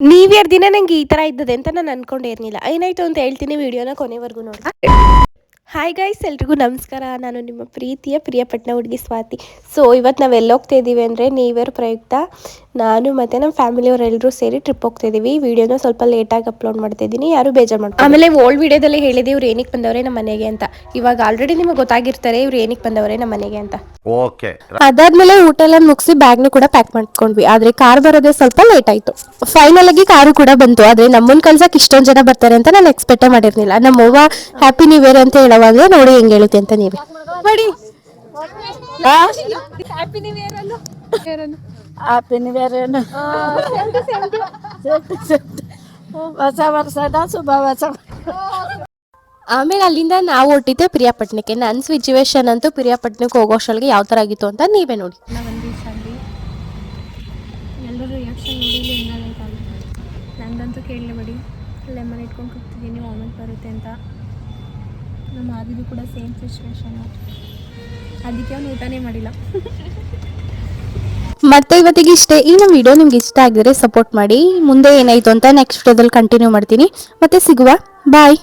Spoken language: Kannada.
ನ್ಯೂ ಇಯರ್ ದಿನ ನಂಗೆ ಈ ಥರ ಇದ್ದದೆ ಅಂತ ನಾನು ಅನ್ಕೊಂಡೇ ಇರಲಿಲ್ಲ. ಏನಾಯಿತು ಅಂತ ಹೇಳ್ತೀನಿ, ವಿಡಿಯೋನ ಕೊನೆವರೆಗೂ ನೋಡಿ. ಹಾಯ್ ಗೈಸ್, ಎಲ್ರಿಗೂ ನಮಸ್ಕಾರ. ನಾನು ನಿಮ್ಮ ಪ್ರೀತಿಯ ಪ್ರಿಯಪಟ್ಟಣ ಹುಡುಗಿ ಸ್ವಾತಿ. ಸೊ ಇವತ್ತು ನಾವು ಎಲ್ಲಿ ಹೋಗ್ತಾ ಇದ್ದೀವಿ ಅಂದರೆ, ನ್ಯೂ ಇಯರ್ ಪ್ರಯುಕ್ತ ನಾನು ಮತ್ತು ನಮ್ಮ ಫ್ಯಾಮಿಲಿಯವರೆಲ್ಲರೂ ಸೇರಿ ಟ್ರಿಪ್ ಹೋಗ್ತಾ ಇದ್ದೀವಿ. ವಿಡಿಯೋನ ಸ್ವಲ್ಪ ಲೇಟಾಗಿ ಅಪ್ಲೋಡ್ ಮಾಡ್ತಾ ಇದ್ದೀನಿ, ಯಾರು ಬೇಜಾರು ಮಾಡಿ. ಆಮೇಲೆ ಓಲ್ಡ್ ವಿಡಿಯೋದಲ್ಲಿ ಹೇಳಿದೆ ಇವ್ರು ಏನಕ್ಕೆ ಬಂದವರೇ ನಮ್ಮ ಮನೆಗೆ ಅಂತ. ಇವಾಗ ಆಲ್ರೆಡಿ ನಿಮಗೆ ಗೊತ್ತಾಗಿರ್ತಾರೆ ಇವ್ರು ಏನಕ್ಕೆ ಬಂದವರೇ ನಮ್ಮ ಮನೆಗೆ ಅಂತ. ಓಕೆ. ಅದಾದ್ಮೇಲೆ ಊಟ ಎಲ್ಲ ಮುಗಿಸಿ ಬ್ಯಾಗ್ನು ಕೂಡ ಪ್ಯಾಕ್ ಮಾಡ್ಕೊಂಡ್ವಿ. ಆದರೆ ಕಾರ್ ಬರೋದೇ ಸ್ವಲ್ಪ ಲೇಟ್ ಆಯಿತು. ಫೈನಲ್ ಆಗಿ ಕಾರು ಕೂಡ ಬಂತು. ಆದರೆ ನಮ್ಮನ್ನ ಕಳ್ಸಕ್ಕೆ ಇಷ್ಟೊಂದು ಜನ ಬರ್ತಾರೆ ಅಂತ ನಾನು ಎಕ್ಸ್ಪೆಕ್ಟೇ ಮಾಡಿರಲಿಲ್ಲ. ನಮ್ಮವ್ವ ಹ್ಯಾಪಿ ನ್ಯೂ ಇಯರ್ ಅಂತ ಹೇಳುವಾಗ ನೋಡಿ ಹೆಂಗೆ ಹೇಳುತ್ತೆ ಅಂತ ನೀವೇ ನೋಡಿ. ಹ್ಯಾಪಿ ನ್ಯೂ ಇಯರ್ ಅನ್ನು ಹೊಸ ವರ್ಷದ ಶುಭ ವರ್ಷ. ಆಮೇಲೆ ಅಲ್ಲಿಂದ ನಾವು ಹೊಟ್ಟಿದ್ದೆ ಪ್ರಿಯಾಪಟ್ಟಣಕ್ಕೆ. ನನ್ನ ಸಿಚುವೇಶನ್ ಅಂತೂ ಪ್ರಿಯಾಪಟ್ಟಣಕ್ಕೆ ಹೋಗೋಷ್ಟೊಳಗೆ ಯಾವ ಥರ ಆಗಿತ್ತು ಅಂತ ನೀವೇ ನೋಡಿ. ಒಂದು ದಿವಸ ಅಲ್ಲಿ ಎಲ್ಲರೂ ರಿಯಾಕ್ಷನ್ ನೋಡಿ ಹೆಂಗಾಗೈತಲ್ಲ. ನಂದಂತೂ ಕೇಳಲೇಬೇಡಿ, ಲೆಮನ್ ಇಟ್ಕೊಂಡು ಕೂಗ್ತಿದ್ದೀನಿ ವಾಮಿಟ್ ಬರುತ್ತೆ ಅಂತ. ನಮ್ಮ ಆದಿದು ಕೂಡ ಸೇಮ್ ಸಿಚುವೇಶನ್, ಅದಕ್ಕೆ ಅವನು ಊಟನೇ ಮಾಡಿಲ್ಲ. ಮತ್ತೆ ಇವತ್ತಿಗೆ ಇಷ್ಟೇ. ಈ ನಮ್ಮ ವಿಡಿಯೋ ನಿಮ್ಗೆ ಇಷ್ಟ ಆಗಿದ್ರೆ ಸಪೋರ್ಟ್ ಮಾಡಿ. ಮುಂದೆ ಏನಾಯಿತು ಅಂತ ನೆಕ್ಸ್ಟ್ ವಿಡಿಯೋದಲ್ಲಿ ಕಂಟಿನ್ಯೂ ಮಾಡ್ತೀನಿ. ಮತ್ತೆ ಸಿಗುವ. ಬಾಯ್.